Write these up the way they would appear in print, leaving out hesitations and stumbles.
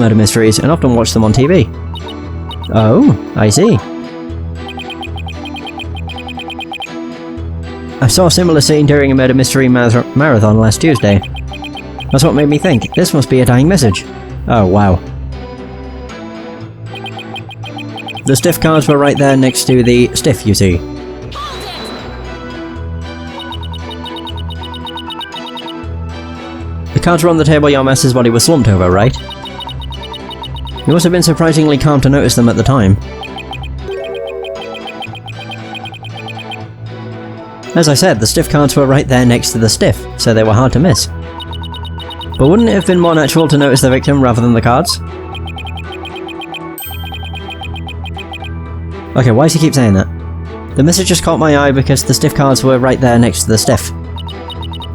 murder mysteries and often watch them on TV. Oh, I see. I saw a similar scene during a murder mystery marathon last Tuesday. That's what made me think, this must be a dying message. Oh, wow. The stiff cards were right there next to the stiff, you see. The cards were on the table your master's body was slumped over, right? You must have been surprisingly calm to notice them at the time. As I said, the stiff cards were right there next to the stiff, so they were hard to miss. But wouldn't it have been more natural to notice the victim rather than the cards? Okay, why does he keep saying that? The message just caught my eye because the stiff cards were right there next to the stiff.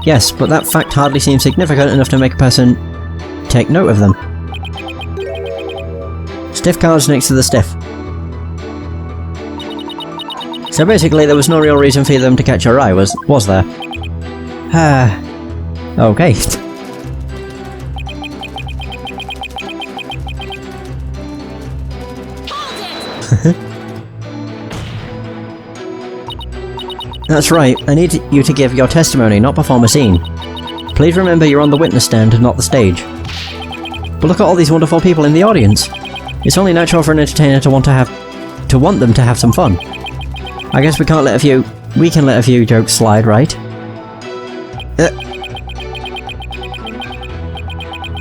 Yes, but that fact hardly seems significant enough to make a person take note of them. Stiff cards next to the stiff. So basically there was no real reason for them to catch your eye, was there? Okay. That's right, I need you to give your testimony, not perform a scene. Please remember you're on the witness stand, not the stage. But look at all these wonderful people in the audience. It's only natural for an entertainer to want them to have some fun. I guess we can let a few jokes slide, right?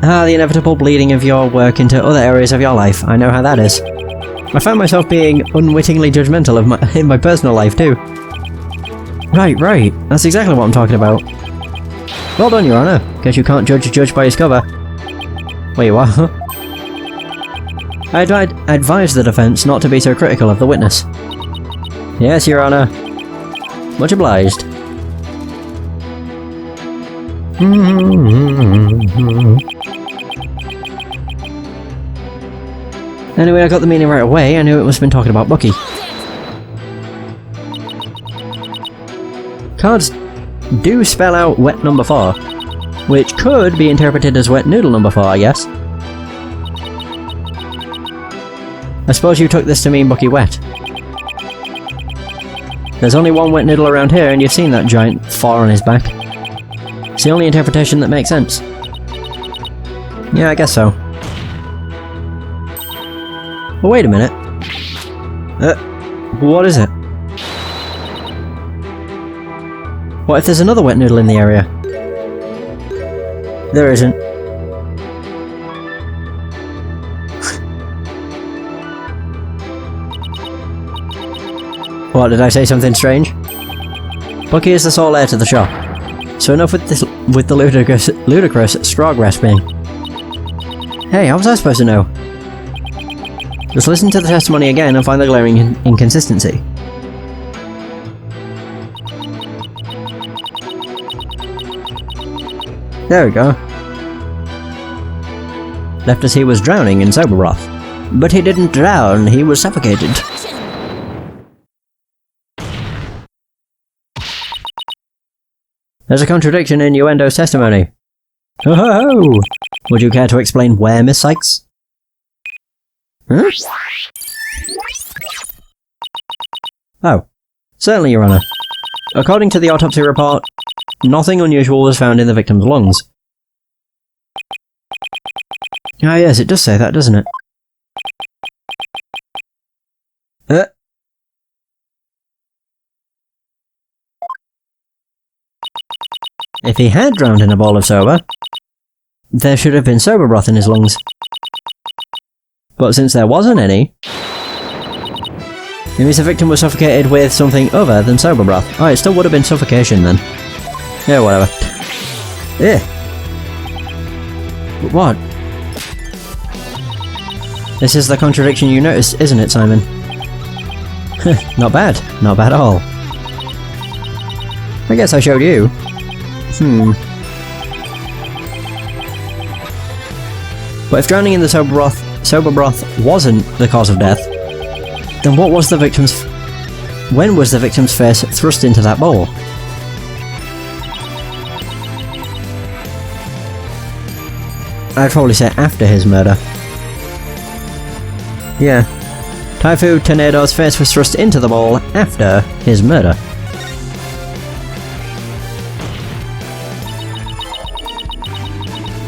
The inevitable bleeding of your work into other areas of your life. I know how that is. I found myself being unwittingly judgmental of in my personal life too. Right. That's exactly what I'm talking about. Well done, Your Honour. Guess you can't judge a judge by his cover. Wait, what? I advise the defence not to be so critical of the witness. Yes, Your Honour. Much obliged. Anyway, I got the meaning right away. I knew it must have been talking about Bucky. Cards do spell out wet number 4, which could be interpreted as wet noodle number 4, I guess. I suppose you took this to mean Bucky wet. There's only one wet noodle around here, and you've seen that giant 4 on his back. It's the only interpretation that makes sense. Yeah, I guess so. But wait a minute. What is it? What if there's another wet noodle in the area? There isn't. What, did I say something strange? Bucky is the sole heir to the shop. So enough with the ludicrous straw grasping. Hey, how was I supposed to know? Just listen to the testimony again and find the glaring inconsistency. There we go. Left as he was drowning in sober broth. But he didn't drown, he was suffocated. There's a contradiction in Innuendo's testimony. Oh! Would you care to explain where, Miss Cykes? Huh? Oh. Certainly, Your Honour. According to the autopsy report, nothing unusual was found in the victim's lungs. Ah yes, it does say that, doesn't it? If he had drowned in a bowl of soba, there should have been soba broth in his lungs. But since there wasn't any, it means the victim was suffocated with something other than soba broth. Oh, it still would have been suffocation then. Yeah, whatever. Yeah. But what? This is the contradiction you noticed, isn't it, Simon? Not bad. Not bad at all. I guess I showed you. But if drowning in the soba broth wasn't the cause of death, then when was the victim's face thrust into that bowl? I'd probably say after his murder. Yeah. Taifu Tornado's face was thrust into the ball after his murder.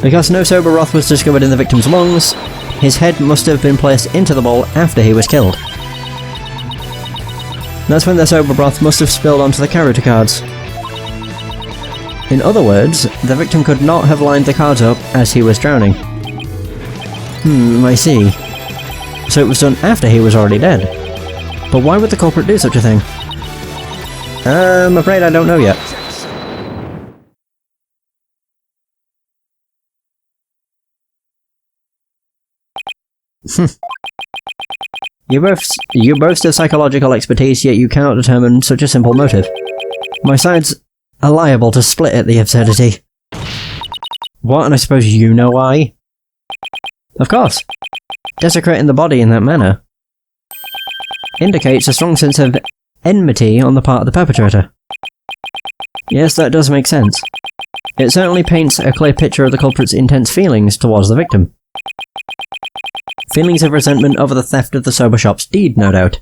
Because no sober broth was discovered in the victim's lungs, his head must have been placed into the bowl after he was killed. That's when the sober broth must have spilled onto the character cards. In other words, the victim could not have lined the cards up as he was drowning. I see. So it was done after he was already dead. But why would the culprit do such a thing? I'm afraid I don't know yet. You boast of psychological expertise, yet you cannot determine such a simple motive. My sides are liable to split at the absurdity. What, and I suppose you know why? Of course. Desecrating the body in that manner indicates a strong sense of enmity on the part of the perpetrator. Yes, that does make sense. It certainly paints a clear picture of the culprit's intense feelings towards the victim. Feelings of resentment over the theft of the sober shop's deed, no doubt.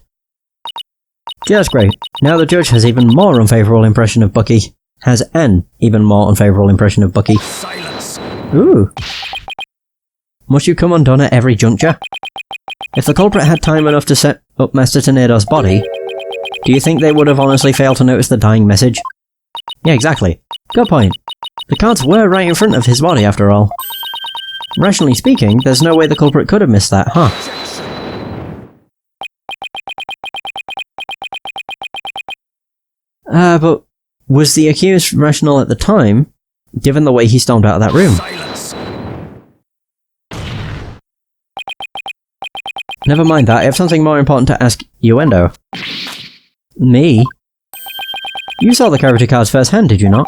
Just great. Now the judge has even more unfavourable impression of Bucky. Has an even more unfavourable impression of Bucky. Silence. Ooh. Must you come undone at every juncture? If the culprit had time enough to set up Master Tornado's body, do you think they would have honestly failed to notice the dying message? Yeah, exactly. Good point. The cards were right in front of his body, after all. Rationally speaking, there's no way the culprit could have missed that, huh? But was the accused rational at the time, given the way he stormed out of that room? Silence. Never mind that, I have something more important to ask Uendo. Me? You saw the character cards firsthand, did you not?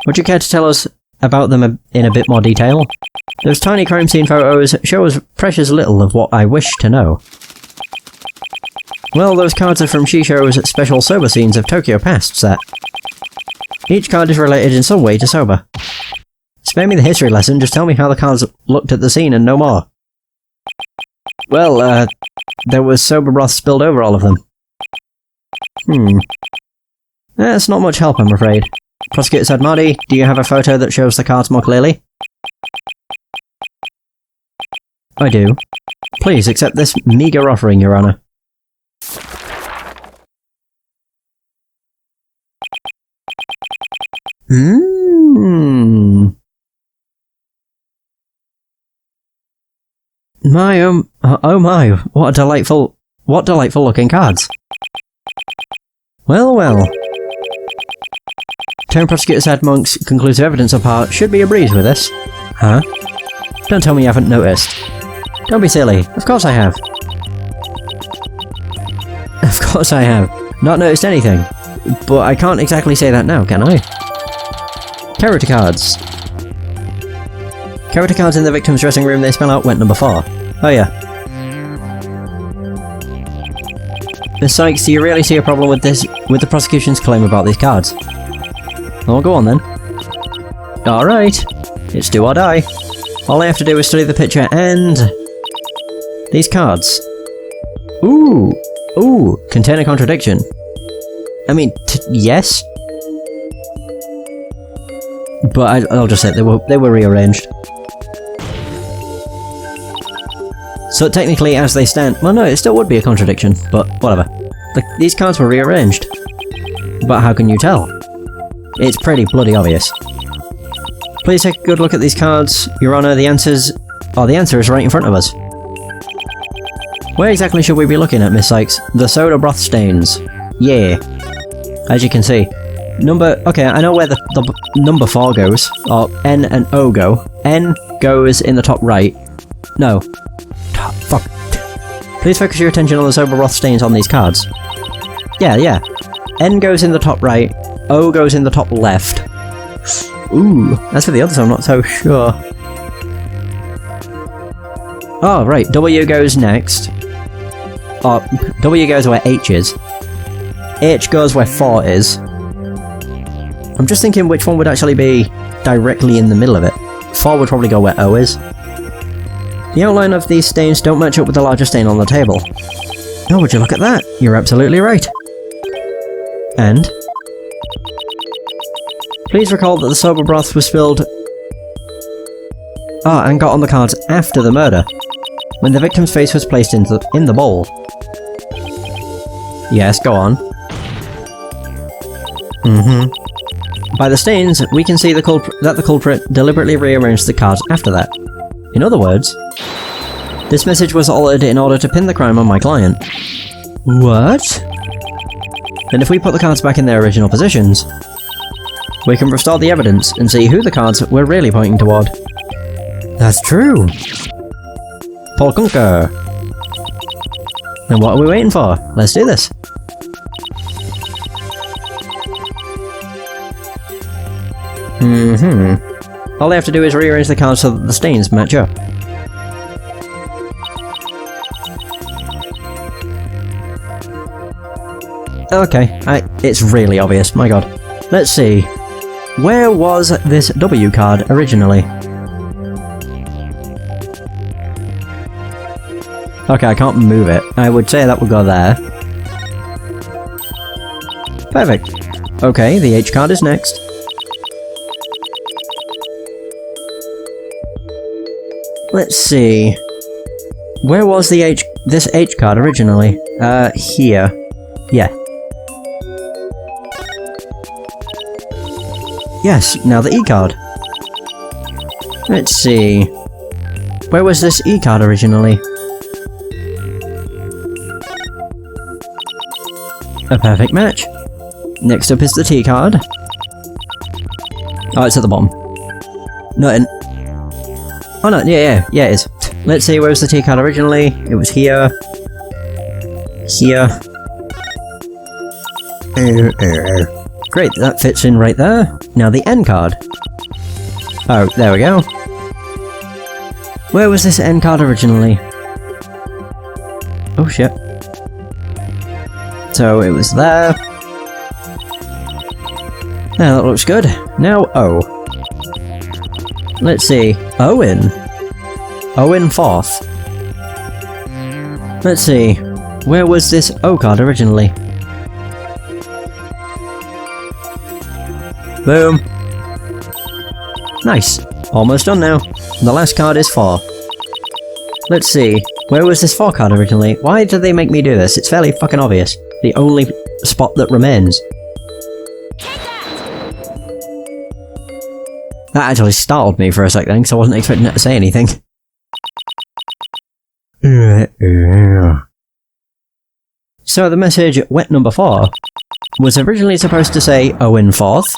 Would you care to tell us about them in a bit more detail? Those tiny crime scene photos show us precious little of what I wish to know. Well, those cards are from Shisho's special sober scenes of Tokyo Past set. Each card is related in some way to sober. Spare me the history lesson, just tell me how the cards looked at the scene and no more. Well, there was sober broth spilled over all of them. That's not much help, I'm afraid. Prosecutor said, Marty, do you have a photo that shows the cards more clearly? I do. Please accept this meagre offering, Your Honor. My, oh my, what delightful looking cards. Well, well. Town Prosecutor said Monk's conclusive evidence part should be a breeze with this. Huh? Don't tell me you haven't noticed. Don't be silly. Of course I have. Of course I have. Not noticed anything. But I can't exactly say that now, can I? Character cards. Character cards in the victim's dressing room they spell out went number 4. Oh yeah. Miss Sykes, do you really see a problem with the prosecution's claim about these cards? Oh, go on then. Alright. It's do or die. All I have to do is study the picture and... these cards. Ooh. Ooh. Contain a contradiction. I mean, yes. But I'll just say they were rearranged. So technically, as they stand... well, no, it still would be a contradiction, but whatever. These cards were rearranged. But how can you tell? It's pretty bloody obvious. Please take a good look at these cards, Your Honor. The answer is right in front of us. Where exactly should we be looking at, Miss Sykes? The soda broth stains. Yeah. As you can see. Okay, I know where the number 4 goes, or N and O go. N goes in the top right. No. Fuck. Please focus your attention on the sober broth stains on these cards. Yeah. N goes in the top right, O goes in the top left. Ooh, as for the others, I'm not so sure. Oh, right, W goes next. Oh, W goes where H is. H goes where 4 is. I'm just thinking which one would actually be directly in the middle of it. 4 would probably go where O is. The outline of these stains don't match up with the larger stain on the table. Oh, would you look at that? You're absolutely right. And? Please recall that the sober broth was spilled... and got on the cards after the murder, when the victim's face was placed in the bowl. Yes, go on. By the stains, we can see that the culprit deliberately rearranged the cards after that. In other words, this message was altered in order to pin the crime on my client. What? Then if we put the cards back in their original positions, we can restore the evidence and see who the cards were really pointing toward. That's true! Paul Kunker! Then what are we waiting for? Let's do this! All I have to do is rearrange the cards so that the stains match up. Okay, it's really obvious, my god. Let's see. Where was this W card originally? Okay, I can't move it. I would say that would go there. Perfect. Okay, the H card is next. Let's see. Where was this H card originally? Here. Yeah. Yes, now the E card. Let's see. Where was this E card originally? A perfect match. Next up is the T card. Oh, it's at the bottom. No, oh no, yeah, it is. Let's see, where was the T card originally? It was here. Here. Great, that fits in right there. Now the N card. Oh, there we go. Where was this N card originally? Oh shit. So it was there. Now that looks good. Now O. Let's see. Owen. Owen Fourth. Let's see. Where was this O card originally? Boom. Nice. Almost done now. The last card is 4. Let's see. Where was this 4 card originally? Why did they make me do this? It's fairly fucking obvious. The only spot that remains. That actually startled me for a second, because I wasn't expecting it to say anything. So the message, wet number 4, was originally supposed to say Owen Fourth,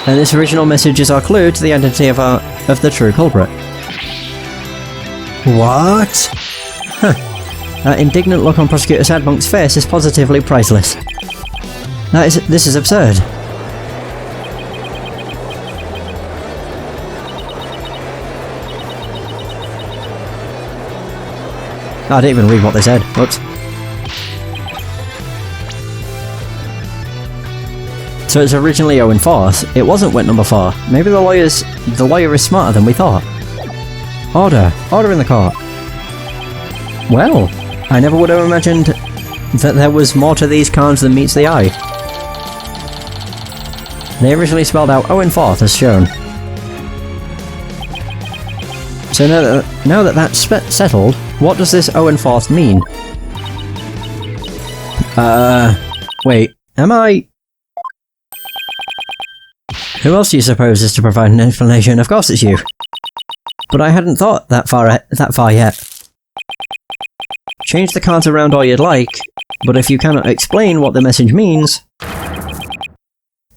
and this original message is our clue to the identity of the true culprit. What? Huh. That indignant look on Prosecutor Sadmonk's face is positively priceless. This is absurd. I didn't even read what they said. Whoops. So it's originally Owen Fourth. It wasn't wet number 4. Maybe the lawyer is smarter than we thought. Order in the court. Well, I never would have imagined that there was more to these cards than meets the eye. They originally spelled out Owen Fourth as shown. So now that that's settled, what does this Owen Fourth mean? Wait, am I... Who else do you suppose is to provide an explanation? Of course it's you. But I hadn't thought that far yet. Change the cards around all you'd like, but if you cannot explain what the message means,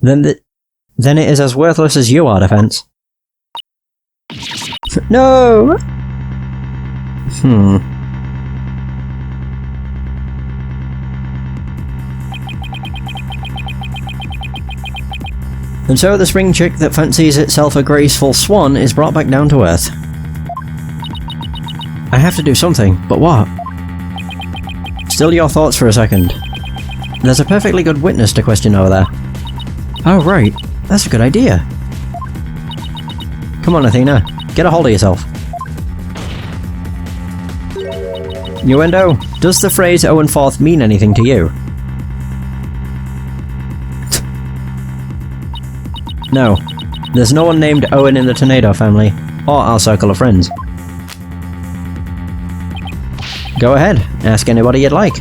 then it is as worthless as you are, defense. No! And so the spring chick that fancies itself a graceful swan is brought back down to earth. I have to do something, but what? Still your thoughts for a second. There's a perfectly good witness to question over there. Oh right, that's a good idea. Come on Athena, get a hold of yourself. Uendo, does the phrase Owen Forth mean anything to you? No. There's no one named Owen in the Tornado family, or our circle of friends. Go ahead, ask anybody you'd like.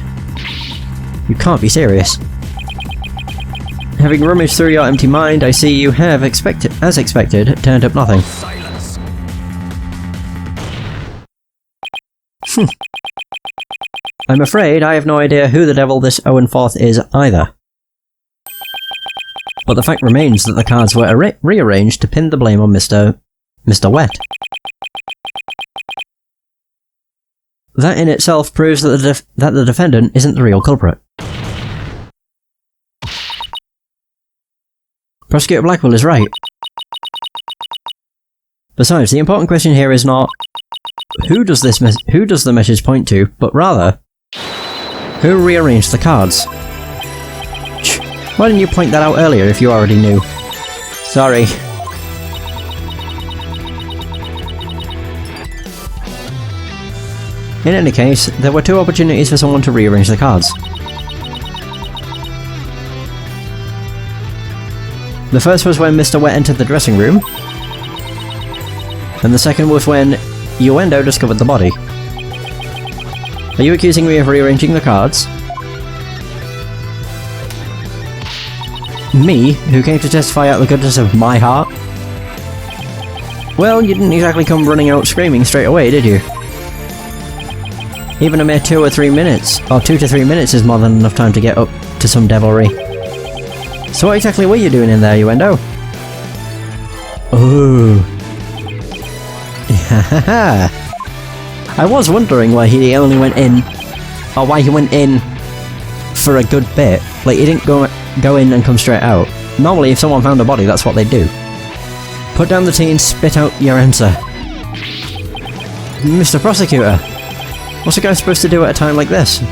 You can't be serious. Having rummaged through your empty mind, I see you have, as expected, turned up nothing. Silence. I'm afraid I have no idea who the devil this Owen Forth is either. But the fact remains that the cards were rearranged to pin the blame on Mr. Wet. That in itself proves that the defendant isn't the real culprit. Prosecutor Blackwell is right. Besides, the important question here is not who does the message point to, but rather who rearranged the cards. Why didn't you point that out earlier if you already knew? Sorry. In any case, there were two opportunities for someone to rearrange the cards. The first was when Mr. Wet entered the dressing room, and the second was when Uendo discovered the body. Are you accusing me of rearranging the cards? Me, who came to testify out the goodness of my heart? Well, you didn't exactly come running out screaming straight away, did you? Even a mere 2 or 3 minutes, or 2 to 3 minutes is more than enough time to get up to some devilry. So what exactly were you doing in there, Uendo? Ooh. I was wondering why he only went in, or why he went in for a good bit. Like, he didn't go in and come straight out. Normally, if someone found a body, that's what they'd do. Put down the tea and spit out your answer. Mr. Prosecutor, what's a guy supposed to do at a time like this?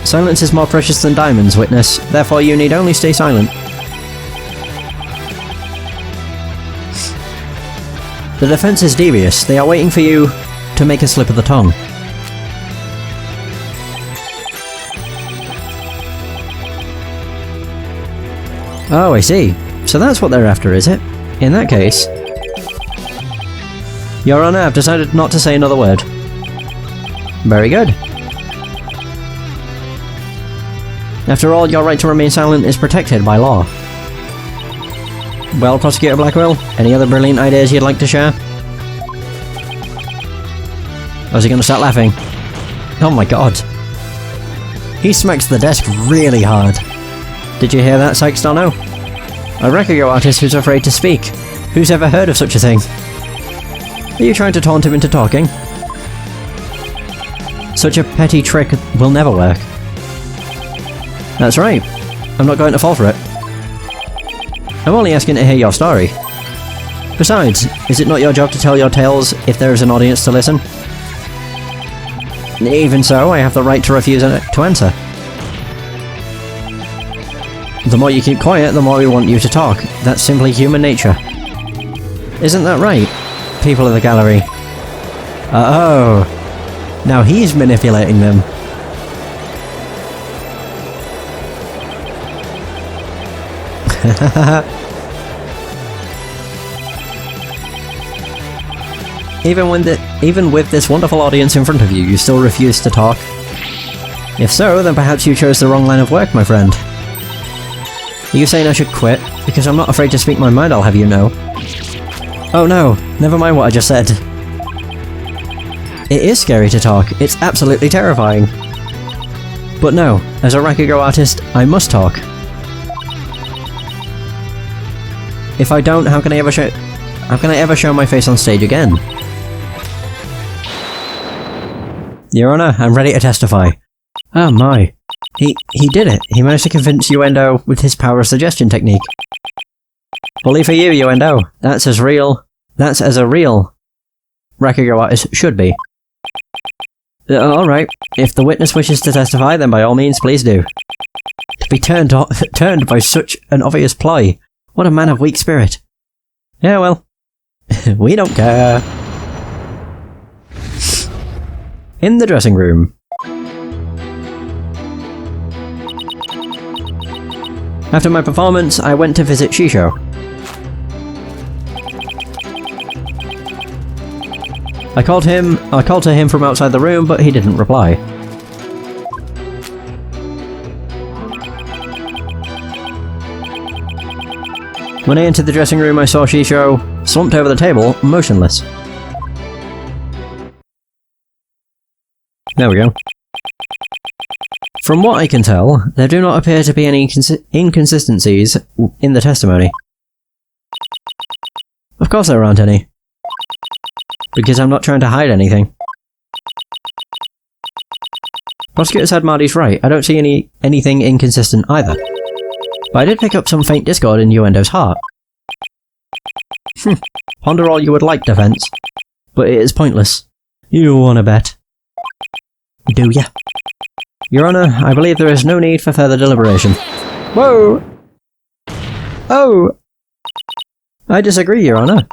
Silence is more precious than diamonds, witness. Therefore, you need only stay silent. The defense is devious. They are waiting for you to make a slip of the tongue. Oh, I see. So that's what they're after, is it? In that case... Your Honour, I've decided not to say another word. Very good. After all, your right to remain silent is protected by law. Well, Prosecutor Blackwell, any other brilliant ideas you'd like to share? Or is he gonna start laughing? Oh my god. He smacks the desk really hard. Did you hear that, Cykes Dono? A record artist who's afraid to speak. Who's ever heard of such a thing? Are you trying to taunt him into talking? Such a petty trick will never work. That's right. I'm not going to fall for it. I'm only asking to hear your story. Besides, is it not your job to tell your tales if there is an audience to listen? Even so, I have the right to refuse to answer. The more you keep quiet, the more we want you to talk. That's simply human nature. Isn't that right, people of the gallery? Oh, now he's manipulating them. Even with this wonderful audience in front of you, you still refuse to talk? If so, then perhaps you chose the wrong line of work, my friend. Are you saying I should quit? Because I'm not afraid to speak my mind, I'll have you know. Oh no, never mind what I just said. It is scary to talk, it's absolutely terrifying. But no, as a Rakugo artist, I must talk. If I don't, how can I ever show my face on stage again? Your Honour, I'm ready to testify. Oh my. He did it. He managed to convince Uendo with his power of suggestion technique. Bully for you, Uendo. That's as a real Rakugo artist should be. Alright. If the witness wishes to testify, then by all means, please do. To be turned by such an obvious ploy. What a man of weak spirit. Yeah, well. We don't care. In the dressing room. After my performance, I went to visit Shisho. I called to him from outside the room, but he didn't reply. When I entered the dressing room, I saw Shisho slumped over the table, motionless. There we go. From what I can tell, there do not appear to be any inconsistencies in the testimony. Of course there aren't any. Because I'm not trying to hide anything. Prosecutor said Marty's right. I don't see anything inconsistent either. But I did pick up some faint discord in Uendo's heart. Ponder all you would like, defense. But it is pointless. You wanna bet? Do ya? Your Honor, I believe there is no need for further deliberation. Whoa! Oh! I disagree, Your Honor.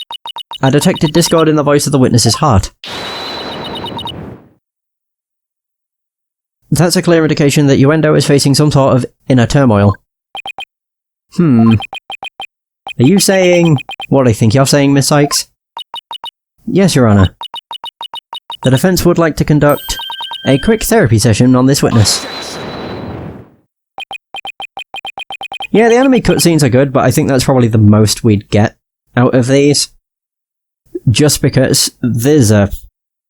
I detected discord in the voice of the witness's heart. That's a clear indication that Uendo is facing some sort of inner turmoil. Are you saying what I think you're saying, Miss Cykes? Yes, Your Honor. The defense would like to conduct a quick therapy session on this witness. Yeah, the anime cutscenes are good, but I think that's probably the most we'd get out of these. Just because there's a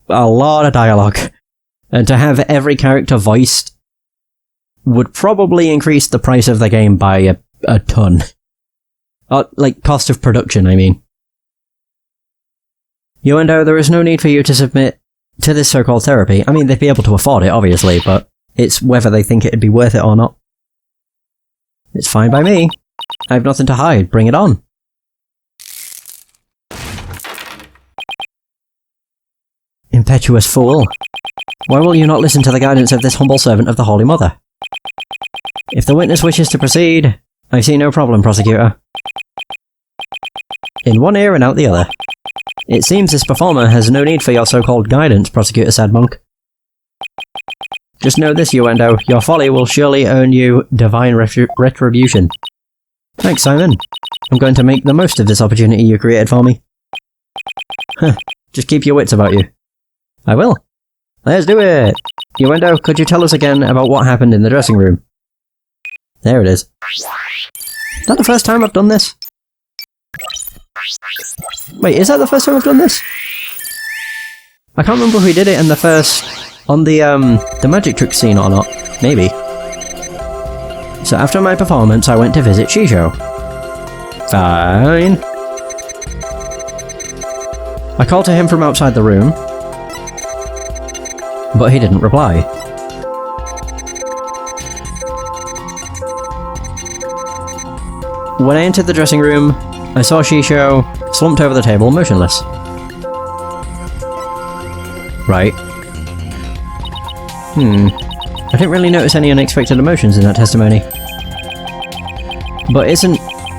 lot of dialogue. And to have every character voiced would probably increase the price of the game by a ton. Like, cost of production, I mean. Uendo, there is no need for you to submit to this so-called therapy. I mean, they'd be able to afford it, obviously, but it's whether they think it'd be worth it or not. It's fine by me. I have nothing to hide. Bring it on. Impetuous fool. Why will you not listen to the guidance of this humble servant of the Holy Mother? If the witness wishes to proceed, I see no problem, prosecutor. In one ear and out the other. It seems this performer has no need for your so-called guidance, Prosecutor Sadmonk. Just know this, Uendo, your folly will surely earn you divine retribution. Thanks, Simon. I'm going to make the most of this opportunity you created for me. Just keep your wits about you. I will. Let's do it! Uendo, could you tell us again about what happened in the dressing room? There it is. Is that the first time I've done this? Wait, is that the first time I've done this? I can't remember if we did it in the first... on the magic trick scene or not. Maybe. So after my performance, I went to visit Shisho. Fine. I called to him from outside the room, but he didn't reply. When I entered the dressing room, I saw Shisho slumped over the table, motionless. Right. I didn't really notice any unexpected emotions in that testimony. But it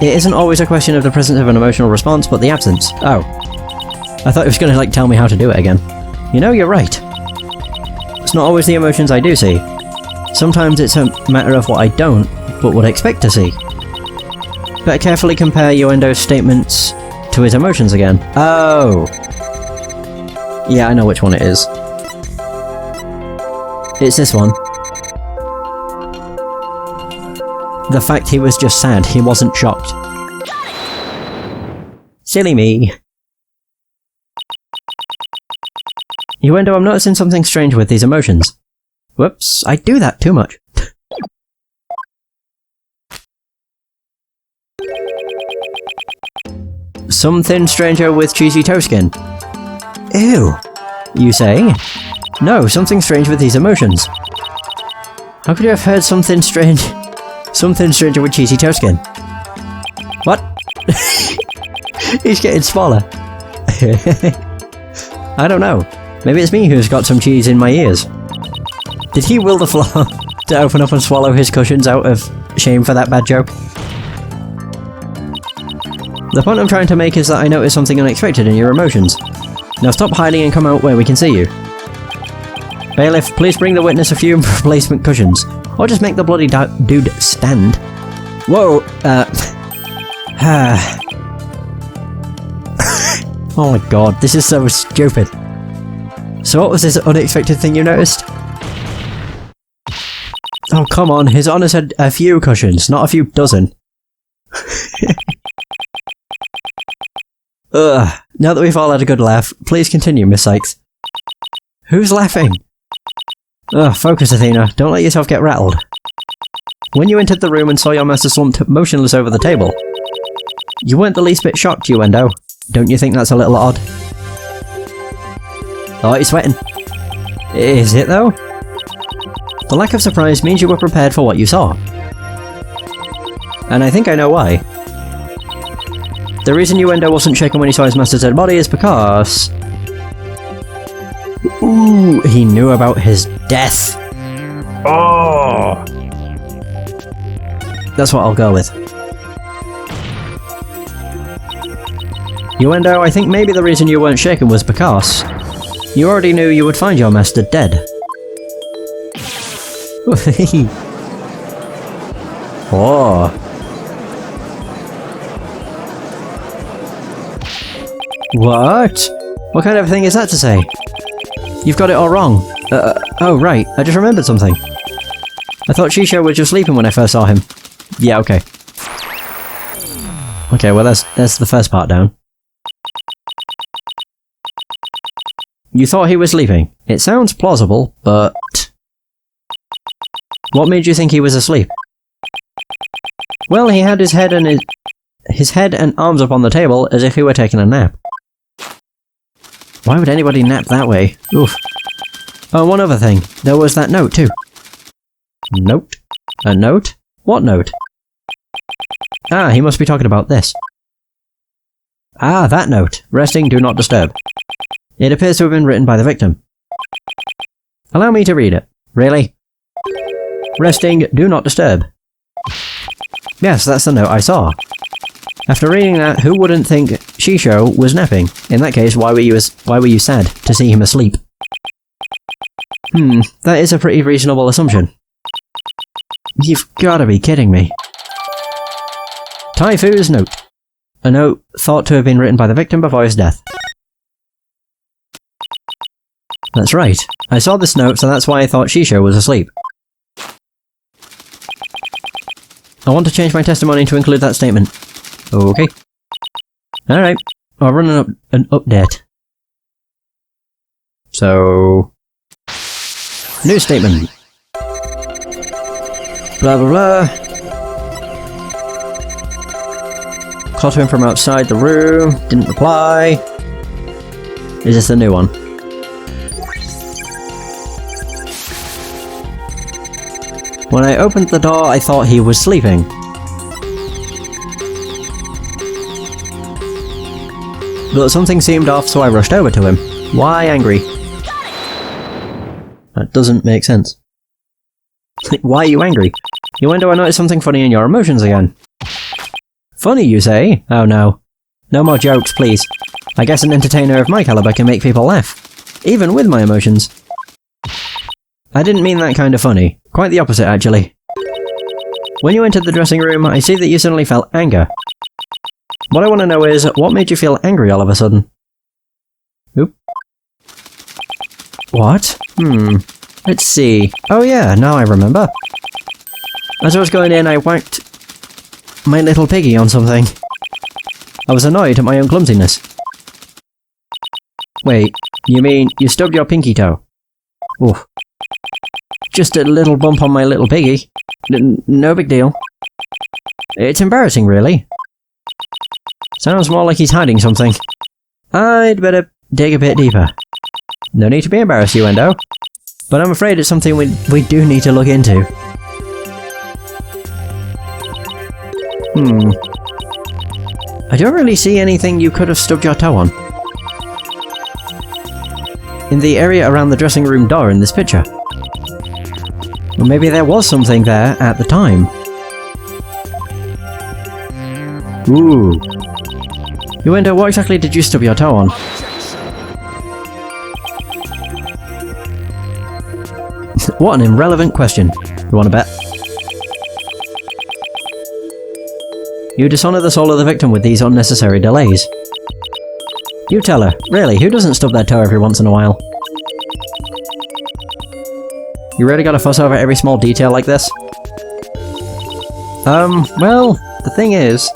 isn't always a question of the presence of an emotional response, but the absence. Oh. I thought it was going to, like, tell me how to do it again. You know, you're right. It's not always the emotions I do see. Sometimes it's a matter of what I don't, but would expect to see. Better carefully compare Uendo's statements to his emotions again. Oh! Yeah, I know which one it is. It's this one. The fact he was just sad, he wasn't shocked. Silly me. Uendo, I'm noticing something strange with these emotions. Whoops, I do that too much. Something stranger with cheesy toe skin. Ew. You say? No, something strange with these emotions. How could you have heard something strange? Something stranger with cheesy toe skin. What? He's getting smaller. I don't know. Maybe it's me who's got some cheese in my ears. Did he will the floor to open up and swallow his cushions out of shame for that bad joke? The point I'm trying to make is that I noticed something unexpected in your emotions. Now stop hiding and come out where we can see you. Bailiff, please bring the witness a few replacement cushions. Or just make the bloody dude stand. Whoa, oh my god, this is so stupid. So what was this unexpected thing you noticed? Oh come on, his honour said a few cushions, not a few dozen. Ugh, now that we've all had a good laugh, please continue, Miss Cykes. Who's laughing? Ugh, focus Athena, don't let yourself get rattled. When you entered the room and saw your master slumped motionless over the table, you weren't the least bit shocked, you Wendo. Don't you think that's a little odd? Oh, you're sweating. Is it though? The lack of surprise means you were prepared for what you saw. And I think I know why. The reason Uendo wasn't shaken when he saw his master's dead body is because... Ooh, he knew about his death. Oh! That's what I'll go with. Uendo, I think maybe the reason you weren't shaken was because you already knew you would find your master dead. Oh. What? What kind of thing is that to say? You've got it all wrong. Oh right, I just remembered something. I thought Shisho was just sleeping when I first saw him. Yeah, okay. Okay, well that's the first part down. You thought he was sleeping. It sounds plausible, but... What made you think he was asleep? Well, he had his head and arms up on the table as if he were taking a nap. Why would anybody nap that way? Oof. Oh, one other thing. There was that note too. Note? A note? What note? Ah, he must be talking about this. Ah, that note. Resting, do not disturb. It appears to have been written by the victim. Allow me to read it. Really? Resting, do not disturb. Yes, that's the note I saw. After reading that, who wouldn't think Shisho was napping? In that case, why were you sad to see him asleep? That is a pretty reasonable assumption. You've gotta be kidding me. Taifu's note. A note thought to have been written by the victim before his death. That's right. I saw this note, so that's why I thought Shisho was asleep. I want to change my testimony to include that statement. Okay. Alright. I'll run an update. So... New statement. Blah blah blah. Called to him from outside the room. Didn't reply. Is this the new one? When I opened the door, I thought he was sleeping. But something seemed off, so I rushed over to him. Why angry? That doesn't make sense. Why are you angry? When do I notice something funny in your emotions again? Funny, you say? Oh no. No more jokes, please. I guess an entertainer of my caliber can make people laugh. Even with my emotions. I didn't mean that kind of funny. Quite the opposite, actually. When you entered the dressing room, I see that you suddenly felt anger. What I want to know is, what made you feel angry all of a sudden? Oop. What? Let's see. Oh yeah, now I remember. As I was going in, I whacked my little piggy on something. I was annoyed at my own clumsiness. Wait, you mean you stubbed your pinky toe? Oof. Just a little bump on my little piggy. No big deal. It's embarrassing, really. Sounds more like he's hiding something. I'd better dig a bit deeper. No need to be embarrassed, Uendo. But I'm afraid it's something we do need to look into. I don't really see anything you could have stubbed your toe on. In the area around the dressing room door in this picture. Or maybe there was something there at the time. Ooh. Uendo, what exactly did you stub your toe on? What an irrelevant question. You wanna bet? You dishonor the soul of the victim with these unnecessary delays. You tell her. Really, who doesn't stub their toe every once in a while? You really gotta fuss over every small detail like this? Well, the thing is...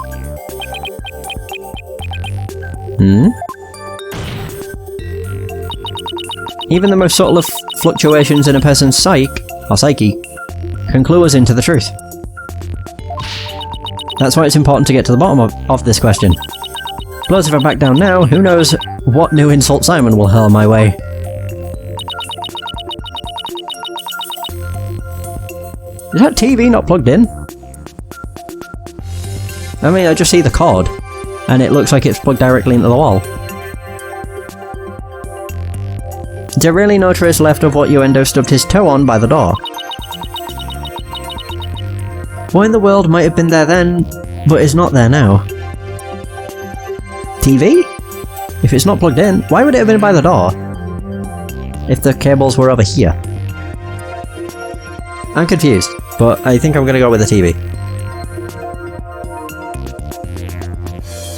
Even the most subtle of fluctuations in a person's psyche can clue us into the truth. That's why it's important to get to the bottom of this question. Plus, if I back down now, who knows what new insult Simon will hurl my way. Is that TV not plugged in? I mean, I just see the cord, and it looks like it's plugged directly into the wall. Is there really no trace left of what Uendo stubbed his toe on by the door? What in the world might have been there then, but is not there now? TV? If it's not plugged in, why would it have been by the door? If the cables were over here. I'm confused, but I think I'm gonna go with the TV.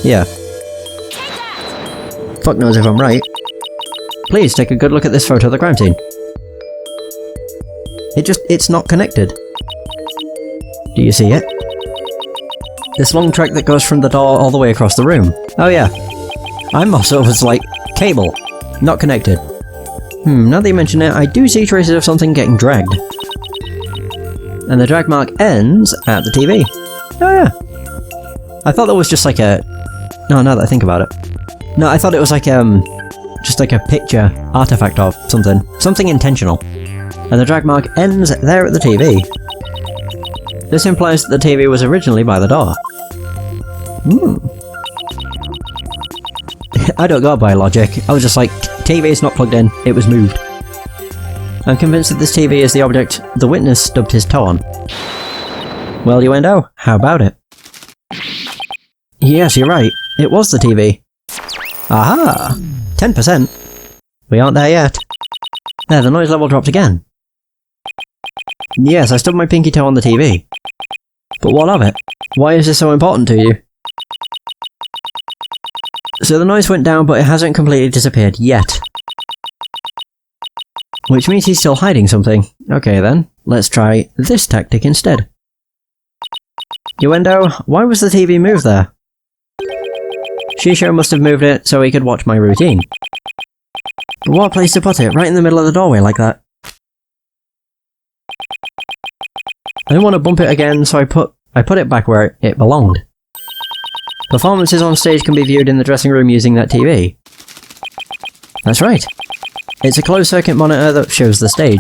Yeah. Fuck knows if I'm right. Please take a good look at this photo of the crime scene. It's not connected. Do you see it? This long track that goes from the door all the way across the room. Oh yeah. I'm also was like, cable. Not connected. Now that you mention it, I do see traces of something getting dragged. And the drag mark ends at the TV. Oh yeah. I thought that was just like a... No, now that I think about it. No, I thought it was like, just like a picture artifact of something. Something intentional. And the drag mark ends there at the TV. This implies that the TV was originally by the door. I don't go by logic. I was just like, TV is not plugged in, it was moved. I'm convinced that this TV is the object the witness stubbed his toe on. Well, Uendo, how about it? Yes, you're right. It was the TV. Aha! 10%. We aren't there yet. There, the noise level dropped again. Yes, I stubbed my pinky toe on the TV. But what of it? Why is this so important to you? So the noise went down, but it hasn't completely disappeared yet. Which means he's still hiding something. Okay then, let's try this tactic instead. Uendo, why was the TV moved there? Shisho must have moved it so he could watch my routine. But what place to put it? Right in the middle of the doorway like that. I didn't want to bump it again, so I put it back where it belonged. Performances on stage can be viewed in the dressing room using that TV. That's right. It's a closed-circuit monitor that shows the stage.